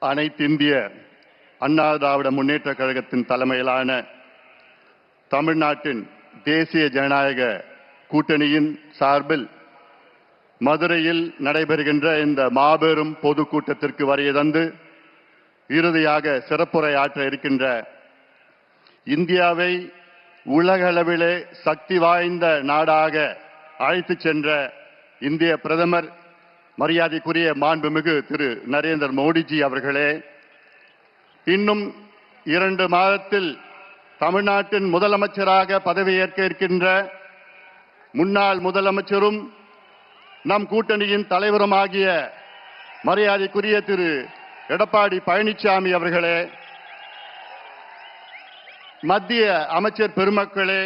அனைத்திந்திய அண்ணா திராவிட முன்னேற்ற கழகத்தின் தலைமையிலான தமிழ்நாட்டின் தேசிய ஜனநாயக கூட்டணியின் சார்பில் மதுரையில் நடைபெறுகின்ற இந்த மாபெரும் பொதுக்கூட்டத்திற்கு வருகை தந்து இறுதியாக சிறப்புரை ஆற்ற இருக்கின்ற இந்தியாவை உலகளவிலே சக்தி வாய்ந்த நாடாக அழைத்து சென்ற இந்திய பிரதமர் மரியாதைக்குரிய மாண்புமிகு திரு நரேந்திர மோடிஜி அவர்களே, இன்னும் 2 மாதத்தில் தமிழ்நாட்டின் முதலமைச்சராக பதவியேற்க இருக்கின்ற முன்னாள் முதலமைச்சரும் நம் கூட்டணியின் தலைவருமாகிய மரியாதைக்குரிய திரு எடப்பாடி பழனிசாமி அவர்களே, மத்திய அமைச்சர் பெருமக்களே,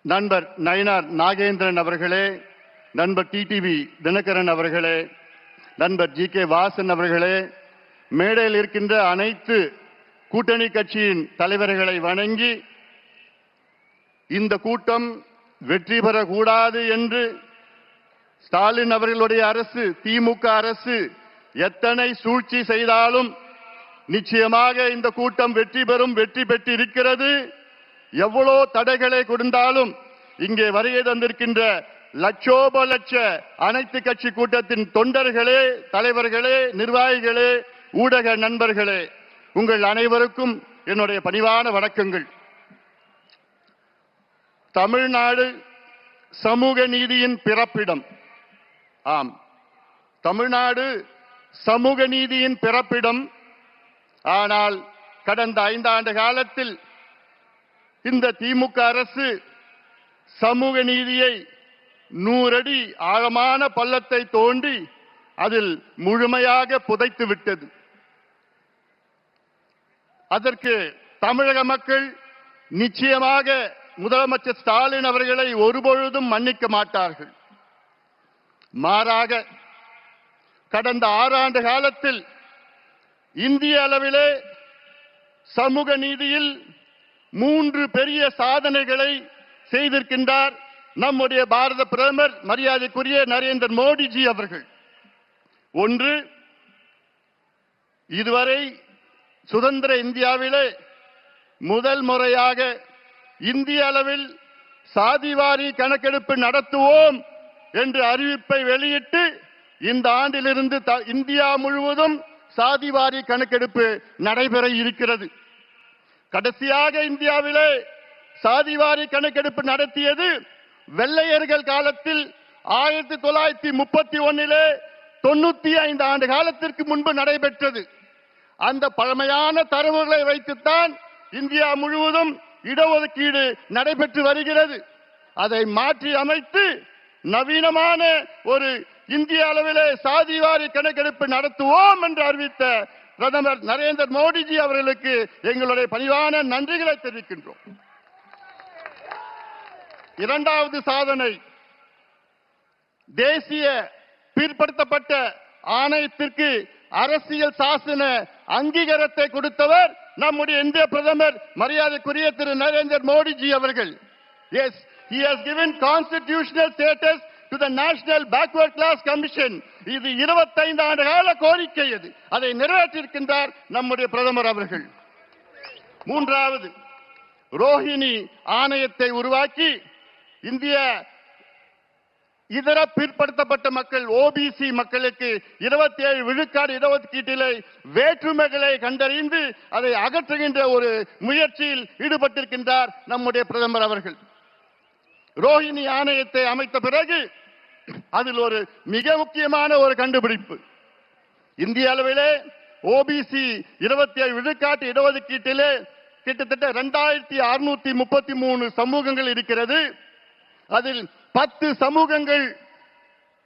நண்பர் நயினார் நாகேந்திரன் அவர்களே, நண்பர் டிடிவி தினகரன் அவர்களே, நண்பர் ஜி.கே. வாசன் அவர்களே, மேடையில் இருக்கின்ற அனைத்து கூட்டணி கட்சியின் தலைவர்களை வணங்கி இந்த கூட்டம் வெற்றி பெறக்கூடாது என்று ஸ்டாலின் அவர்களுடைய அரசு, திமுக அரசு எத்தனை சூழ்ச்சி செய்தாலும் நிச்சயமாக இந்த கூட்டம் வெற்றி பெற்று இருக்கிறது. எவ்வளோ தடைகளை கொடுத்தாலும் இங்கே வருகை தந்திருக்கின்ற லட்சோப லட்ச அனைத்து கட்சி கூட்டத்தின் தொண்டர்களே, தலைவர்களே, நிர்வாகிகளே, ஊடக நண்பர்களே, உங்கள் அனைவருக்கும் என்னுடைய பணிவான வணக்கங்கள். தமிழ்நாடு சமூக நீதியின் பிறப்பிடம். ஆம், தமிழ்நாடு சமூக நீதியின் பிறப்பிடம். ஆனால் கடந்த 5 ஆண்டு காலத்தில் இந்த திமுக அரசு சமூக நீதியை 100 அடி ஆழமான பள்ளத்தை தோண்டி அதில் முழுமையாக புதைத்து விட்டது. அதற்கு தமிழக மக்கள் நிச்சயமாக முதலமைச்சர் ஸ்டாலின் அவர்களை ஒருபொழுதும் மன்னிக்க மாட்டார்கள். மாறாக கடந்த 6 ஆண்டு காலத்தில் இந்திய அளவிலே சமூக நீதியில் 3 பெரிய சாதனைகளை செய்திருக்கின்றார் நம்முடைய பாரத பிரதமர் மரியாதைக்குரிய நரேந்திர மோடிஜி அவர்கள். ஒன்று, இதுவரை சுதந்திர இந்தியாவிலே முதல் முறையாக இந்திய அளவில் சாதிவாரி கணக்கெடுப்பு நடத்துவோம் என்று அறிவிப்பை வெளியிட்டு இந்த ஆண்டிலிருந்து இந்தியா முழுவதும் சாதிவாரி கணக்கெடுப்பு நடைபெற இருக்கிறது. கடைசியாக இந்தியாவிலே சாதிவாரி கணக்கெடுப்பு நடத்தியது வெள்ளையர்கள் காலத்தில் 1931 95 ஆண்டு காலத்திற்கு முன்பு நடைபெற்றது. அந்த பழமையான தரவுகளை வைத்துத்தான் இந்தியா முழுவதும் இடஒதுக்கீடு நடைபெற்று வருகிறது. அதை மாற்றி அமைத்து நவீனமான ஒரு இந்திய அளவிலே சாதிவாரி கணக்கெடுப்பு நடத்துவோம் என்று அறிவித்த பிரதமர் நரேந்திர மோடிஜி அவர்களுக்கு எங்களுடைய பணிவான நன்றிகளை தெரிவிக்கின்றோம். 2வது சாதனை, தேசிய பிற்படுத்தப்பட்ட ஆணையத்திற்கு அரசியல் சாசன அங்கீகாரத்தை கொடுத்தவர் நம்முடைய இந்திய பிரதமர் மரியாதைக்குரிய திரு நரேந்திர மோடிஜி அவர்கள். Yes, he has given constitutional status to the National Backward Class Commission. இது 25 ஆண்டு கால கோரிக்கை. அதை நிறைவேற்றியிருக்கின்றார் நம்முடைய பிரதமர் அவர்கள். 3வது, ரோஹிணி ஆணையத்தை உருவாக்கி இந்திய இதர பிற்படுத்தப்பட்ட மக்கள் ஓபிசி மக்களுக்கு 27 விழுக்காடு இடஒதுக்கீட்டிலே வேற்றுமைகளை கண்டறிந்து அதை அகற்றுகின்ற ஒரு முயற்சியில் ஈடுபட்டிருக்கின்றார் நம்முடைய பிரதமர் அவர்கள். ரோஹிணி ஆணையத்தை அமைத்த பிறகு அதில் ஒரு மிக முக்கியமான ஒரு கண்டுபிடிப்பு, இந்திய அளவிலே ஓபிசி 27 விழுக்காட்டு இடஒதுக்கீட்டிலே கிட்டத்தட்ட 2633 சமூகங்கள் இருக்கிறது. அதில் 10 சமூகங்கள்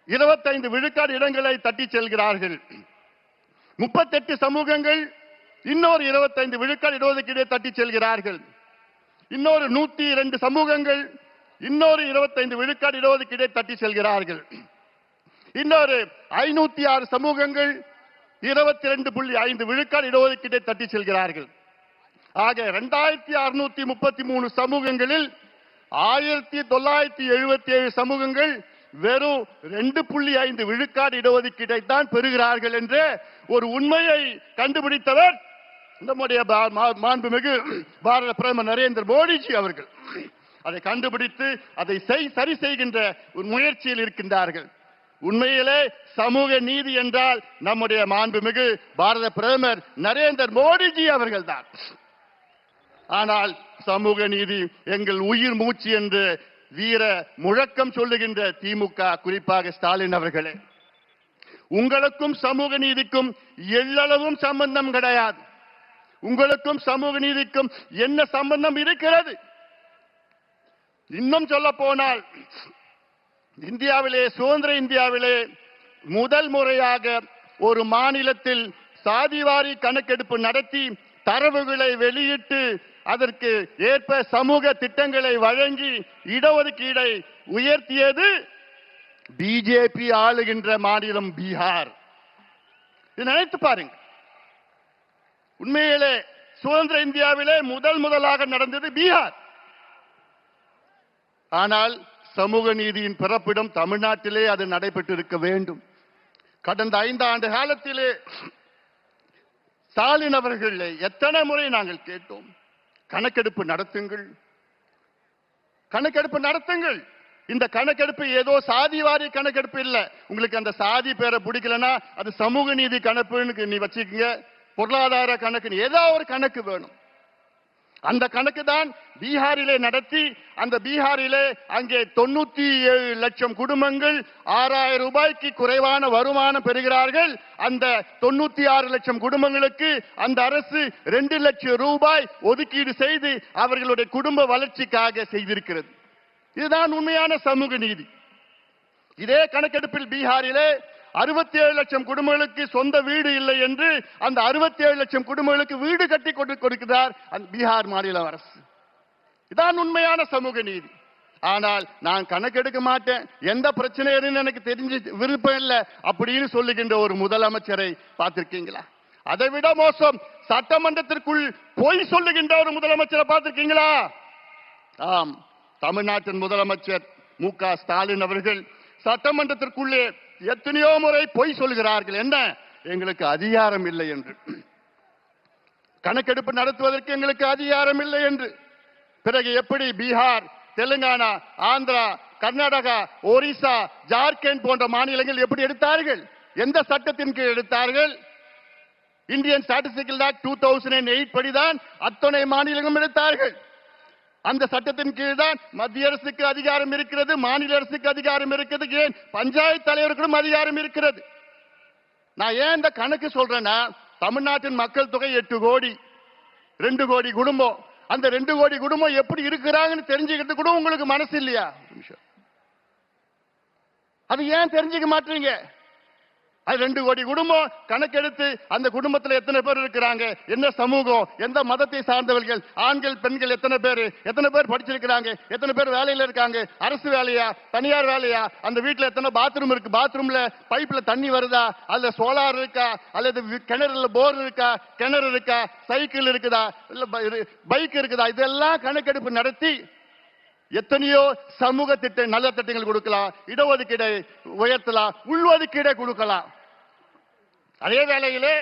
25 விழுக்காடு இடங்களை தட்டி செல்கிறார்கள். 38 சமூகங்கள் இன்னொரு 25 விழுக்காடு இடஒதுக்கீடை தட்டி செல்கிறார்கள். இன்னொரு 102 சமூகங்கள் இன்னொரு 25 விழுக்காடு இடஒதுக்கீடை தட்டி செல்கிறார்கள். இன்னொரு 506 சமூகங்கள் 22.5 விழுக்காடு இடஒதுக்கீடை தட்டி செல்கிறார்கள். ஆக 2633 சமூகங்களில் 1977 சமூகங்கள் வெறும் 2.5 விழுக்காடு இடஒதுக்கீட்டை தான் பெறுகிறார்கள் என்று ஒரு உண்மையை கண்டுபிடித்தவர் நம்முடைய மாண்புமிகு பாரத பிரதமர் நரேந்திர மோடிஜி அவர்கள். அதை கண்டுபிடித்து அதை சரி செய்கின்ற ஒரு முயற்சியில் இருக்கின்றார்கள். உண்மையிலே சமூக நீதி என்றால் நம்முடைய மாண்புமிகு பாரத பிரதமர் நரேந்திர மோடிஜி அவர்கள் தான். ஆனால் சமூக நீதி எங்கள் உயிர் மூச்சு என்று வீர முழக்கம் சொல்லுகின்ற திமுக, குறிப்பாக ஸ்டாலின் அவர்களே, உங்களுக்கும் சமூக நீதிக்கும் எள்ளளவும் சம்பந்தம் கிடையாது. உங்களுக்கும் சமூக நீதிக்கும் என்ன சம்பந்தம் இருக்கிறது? இன்னும் சொல்ல போனால் இந்தியாவிலே, சுதந்திர இந்தியாவிலே முதல் முறையாக ஒரு மாநிலத்தில் சாதிவாரி கணக்கெடுப்பு நடத்தி தரவுகளை வெளியிட்டு அதற்கு ஏற்ப சமூக திட்டங்களை வழங்கி இடஒதுக்கீடை உயர்த்தியது பிஜேபி ஆளுகின்ற மாநிலம் பீகார். இது நினைத்து பாருங்க. உண்மையிலே சுதந்திர இந்தியாவிலே முதலாக நடந்தது பீகார். ஆனால் சமூக நீதியின் பிறப்பிடம் தமிழ்நாட்டிலே அது நடைபெற்றிருக்க வேண்டும். கடந்த 5 ஆண்டு காலத்திலே ஸ்டாலின் அவர்களே எத்தனை முறை நாங்கள் கேட்டோம், கணக்கெடுப்பு நடத்துங்கள், கணக்கெடுப்பு நடத்துங்கள். இந்த கணக்கெடுப்பு ஏதோ சாதிவாரி கணக்கெடுப்பு இல்ல. உங்களுக்கு அந்த சாதி பேரை பிடிக்கலன்னா அது சமூக நீதி கணக்குன்னு நீ வச்சுக்கீங்க, பொருளாதார கணக்கு, ஏதோ ஒரு கணக்கு வேணும். அந்த கணக்கு தான் பீகாரிலே நடத்தி, அந்த பீகாரிலே அங்கே 97 லட்சம் குடும்பங்கள் 6000 ரூபாய்க்கு குறைவான வருமானம் பெறுகிறார்கள். அந்த 96 லட்சம் குடும்பங்களுக்கு அந்த அரசு 2 லட்சம் ரூபாய் ஒதுக்கீடு செய்து அவர்களுடைய குடும்ப வளர்ச்சிக்காக செய்திருக்கிறது. இதுதான் உண்மையான சமூக நீதி. இதே கணக்கெடுப்பில் பீகாரிலே 67 லட்சம் குடும்பங்களுக்கு சொந்த வீடு இல்லை என்று அந்த 67 லட்சம் குடும்பங்களுக்கு வீடு கட்டி கொடுக்கிறார் அந்த பீகார் மாநில அரசு. இதான் உண்மையான சமூக நீதி. ஆனால் நான் கணக்கெடுக்க மாட்டேன், எந்த பிரச்சனையும் எனக்கு தெரிஞ்சு விருப்பம் இல்லை அப்படின்னு சொல்லுகின்ற ஒரு முதலமைச்சரை பார்த்திருக்கீங்களா? அதை விட மோசம், சட்டமன்றத்திற்குள் பொய் சொல்லுகின்ற ஒரு முதலமைச்சரை பார்த்திருக்கீங்களா? ஆம், தமிழ்நாட்டின் முதலமைச்சர் மு.க. ஸ்டாலின் அவர்கள் சட்டமன்றத்திற்குள்ளே எத்தனையோ முறை பொய் சொல்கிறார்கள். என்ன, எங்களுக்கு அதிகாரம் இல்லை என்று, கணக்கெடுப்பு நடத்துவதற்கு எங்களுக்கு அதிகாரம் இல்லை என்று. பிறகு எப்படி பீகார், தெலுங்கானா, ஆந்திரா, கர்நாடகா, ஒரிசா, ஜார்க்கண்ட் போன்ற மாநிலங்கள் எப்படி எடுத்தார்கள்? எந்த சட்டத்தின் கீழ் எடுத்தார்கள்? இந்தியன் ஸ்டாட்டிஸ்டிக்கல் ஆக்ட் 2008 படிதான் அத்தனை மாநிலங்களும் எடுத்தார்கள். அந்த சட்டத்தின் கீழ் தான் மத்திய அரசுக்கு அதிகாரம் இருக்கிறது, மாநில அரசுக்கு அதிகாரம் இருக்கிறது, ஏன் பஞ்சாயத்து தலைவர்களும் அதிகாரம் இருக்கிறது. நான் ஏன் இந்த கணக்கு சொல்றேன்னா, தமிழ்நாட்டின் மக்கள் தொகை 8 கோடி, 2 கோடி குடும்பம். அந்த 2 கோடி குடும்பம் எப்படி இருக்கிறாங்கன்னு தெரிஞ்சுக்கிறது கூட உங்களுக்கு மனசு இல்லையா? அது ஏன் தெரிஞ்சுக்க மாட்டீங்க? அது 2 கோடி குடும்பம் கணக்கெடுத்து அந்த குடும்பத்தில் எத்தனை பேர் இருக்கிறாங்க, என்ன சமூகம், எந்த மதத்தை சார்ந்தவர்கள், ஆண்கள் பெண்கள் எத்தனை பேர் படிச்சிருக்கிறாங்க, எத்தனை பேர் வேலையில இருக்காங்க, அரசு வேலையா தனியார் வேலையா, அந்த வீட்டில் எத்தனை பாத்ரூம் இருக்கு, பாத்ரூம்ல பைப்ல தண்ணி வருதா, அல்ல சோலார் இருக்கா, அல்லது கிணறுல போர் இருக்கா, கிணறு இருக்கா, சைக்கிள் இருக்குதா, இல்ல பைக் இருக்குதா, இதெல்லாம் கணக்கெடுப்பு நடத்தி எத்தனையோ சமூக திட்டம், நல்ல திட்டங்கள் கொடுக்கலாம், இடஒதுக்கீடை உயர்த்தலாம், உள்ஒதுக்கீடை கொடுக்கலாம். அதே வேளையிலே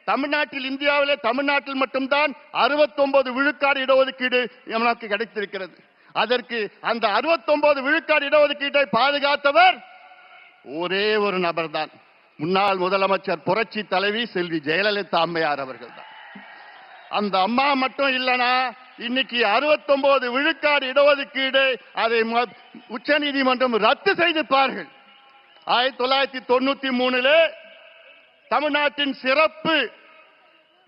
தமிழ்நாட்டில், இந்தியாவிலே தமிழ்நாட்டில் மட்டும்தான் 69 விழுக்காடு இடஒதுக்கீடு நமக்கு கிடைத்திருக்கிறது. அதற்கு அந்த 69 விழுக்காடு இடஒதுக்கீட்டை பாதுகாத்தவர் ஒரே ஒரு நபர் தான், முன்னாள் முதலமைச்சர் புரட்சி தலைவி செல்வி ஜெயலலிதா அம்மையார் அவர்கள் தான். அந்த அம்மா மட்டும் இல்லைனா இன்னைக்கு 69 விழுக்காடு இடஒதுக்கீடு அதை உச்ச நீதிமன்றம் ரத்து செய்திருப்பார்கள். 1993 தமிழ்நாட்டின் சிறப்பு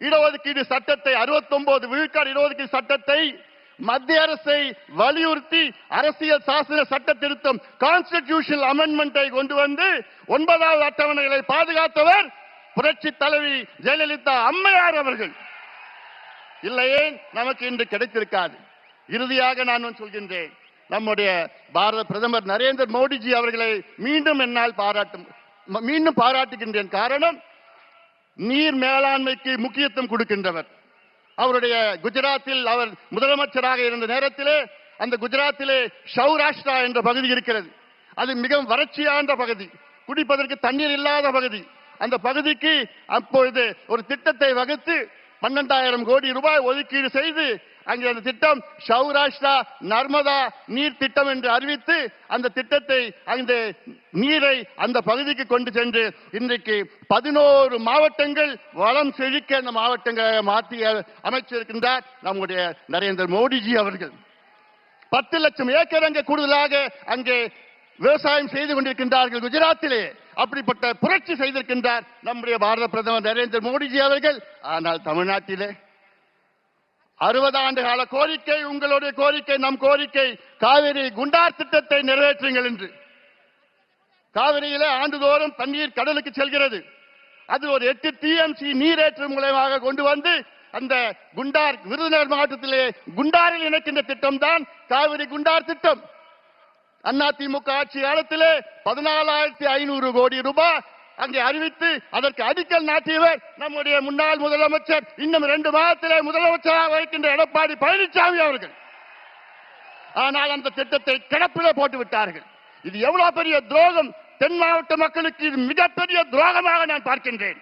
இடஒதுக்கீடு சட்டத்தை, 69 விழுக்காடு இடஒதுக்கீடு சட்டத்தை மத்திய அரசை வலியுறுத்தி அரசியல் சாசன சட்ட திருத்தம், கான்ஸ்டிடியூஷனல் அமெண்ட்மெண்டை கொண்டு வந்து 9வது அட்டவணைகளை பாதுகாத்தவர் புரட்சி தலைவி ஜெயலலிதா அம்மையார் அவர்கள். இல்லையே நமக்கு இன்று கிடைத்திருக்காது. இறுதியாக நான் சொல்கின்றேன், நம்முடைய பாரத பிரதமர் நரேந்திர மோடிஜி அவர்களை மீண்டும் பாராட்டுகின்றேன். காரணம், நீர் மேலாண்மைக்கு முக்கியத்துவம் கொடுக்கின்றவர். அவருடைய குஜராத்தில் அவர் முதலமைச்சராக இருந்த நேரத்திலே, அந்த குஜராத்திலே சௌராஷ்டிரா என்ற பகுதி இருக்கிறது. அது மிகவும் வறட்சியான பகுதி, குடிப்பதற்கு தண்ணீர் இல்லாத பகுதி. அந்த பகுதிக்கு அப்பொழுது ஒரு திட்டத்தை வகுத்து 12,000 கோடி ரூபாய் ஒதுக்கீடு செய்து அங்கே அந்த திட்டம் சௌராஷ்டிரா நர்மதா நீர் திட்டம் என்று அறிவித்து அந்த திட்டத்தை அந்த நீரை அந்த பகுதிக்கு கொண்டு சென்று இன்றைக்கு 11 மாவட்டங்கள் வளம் செழிக்க அந்த மாவட்டங்களை மாற்றி அமைச்சிருக்கின்றார் நம்முடைய நரேந்திர மோடிஜி அவர்கள். 10 லட்சம் ஏக்கர் அங்கே கூடுதலாக அங்கே விவசாயம் செய்து கொண்டிருக்கின்றார்கள் குஜராத்திலே. அப்படிப்பட்ட புரட்சி செய்திருக்கின்றார் நம்முடைய பாரத பிரதமர் நரேந்திர மோடிஜி அவர்கள். ஆனால் தமிழ்நாட்டிலே 60 ஆண்டு கால கோரிக்கை, உங்களுடைய கோரிக்கை, நம் கோரிக்கை, காவிரி குண்டார் திட்டத்தை நிறைவேற்றுங்கள் என்று. காவிரியிலே ஆண்டுதோறும் தண்ணீர் கடலுக்கு செல்கிறது. அது ஒரு 8 TMC நீரேற்று மூலமாக கொண்டு வந்து அந்த குண்டார் விருதுநகர் மாவட்டத்திலே குண்டாரில் இணைக்கின்ற திட்டம் தான் காவிரி குண்டார் திட்டம். அதிமுக ஆட்சி காலத்திலே 14,500 கோடி ரூபாய் அங்கே அறிவித்து அதற்கு அடிக்கல் நாட்டியவர் நம்முடைய முன்னாள் முதலமைச்சர், இன்னும் 2 மாதத்திலே முதலமைச்சராக வைக்கின்ற எடப்பாடி பழனிசாமி அவர்கள். ஆனால் அந்த திட்டத்தை கிடப்பிலே போட்டு விட்டார்கள். இது எவ்வளவு பெரிய துரோகம்! தென் மாவட்ட மக்களுக்கு இது மிகப்பெரிய துரோகமாக நான் பார்க்கின்றேன்.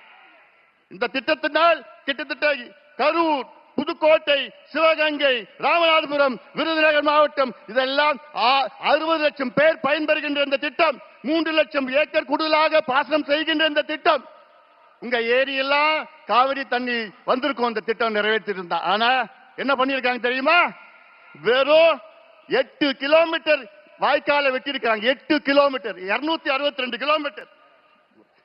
இந்த திட்டத்தினால் கிட்டத்தட்ட கரூர், புதுக்கோட்டை, சிவகங்கை, ராமநாதபுரம், விருதுநகர் மாவட்டம் இதெல்லாம் 60 லட்சம் பேர் பயன்பெறுகின்ற இந்த திட்டம். 3 லட்சம் ஏக்கர் கூடுதலாக பாசனம் செய்கின்ற இந்த திட்டம். உங்க ஏரியெல்லாம் காவிரி தண்ணி வந்திருக்கும் இந்த திட்டம் நிறைவேற்றிருந்தா. ஆனா என்ன பண்ணிருக்காங்க தெரியுமா? வெறும் 8 கிலோமீட்டர் வாய்க்காலை வெட்டியிருக்காங்க. 8 கிலோமீட்டர், 262 கிலோமீட்டர்,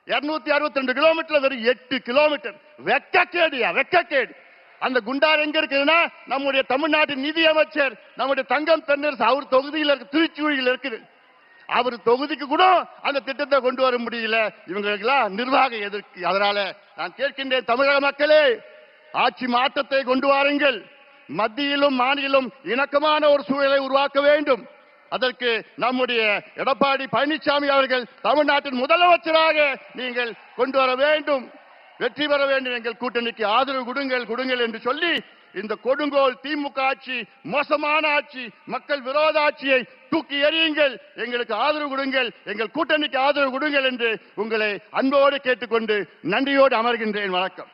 262 கிலோமீட்டர், வெறும் 8 கிலோமீட்டர். வெக்கக்கேடியா, வெக்கக்கேடு. அந்த குண்டார் எங்க இருக்குதுன்னா நம்முடைய தமிழ்நாட்டின் நிதி அமைச்சர் நம்முடைய தங்கம் தென்னரசு அவர் தொகுதியில் இருக்கு, திருச்சூழியில் இருக்குது. அவர் தொகுதிக்கு கூட அந்த திட்டத்தை கொண்டு வர முடியல. இவங்களுக்கெல்லாம் நிர்வாக எதிர்க்கு. அதனால நான் கேட்கின்றேன், தமிழக மக்களே, ஆட்சி மாற்றத்தை கொண்டு வாருங்கள். மத்தியிலும் மாநிலம் இணக்கமான ஒரு சூழலை உருவாக்க வேண்டும். அதற்கு நம்முடைய எடப்பாடி பழனிசாமி அவர்கள் தமிழ்நாட்டின் முதலமைச்சராக நீங்கள் கொண்டு வர வேண்டும். வெற்றி பெற வேண்டும். எங்கள் கூட்டணிக்கு ஆதரவு கொடுங்கள் என்று சொல்லி இந்த கொடுங்கோல் திமுக ஆட்சி, மோசமான ஆட்சி, மக்கள் விரோத ஆட்சியை தூக்கி எறியுங்கள். எங்களுக்கு ஆதரவு கொடுங்கள், எங்கள் கூட்டணிக்கு ஆதரவு கொடுங்கள் என்று உங்களை அன்போடு கேட்டுக்கொண்டு நன்றியோடு அமர்கின்றேன். வணக்கம்.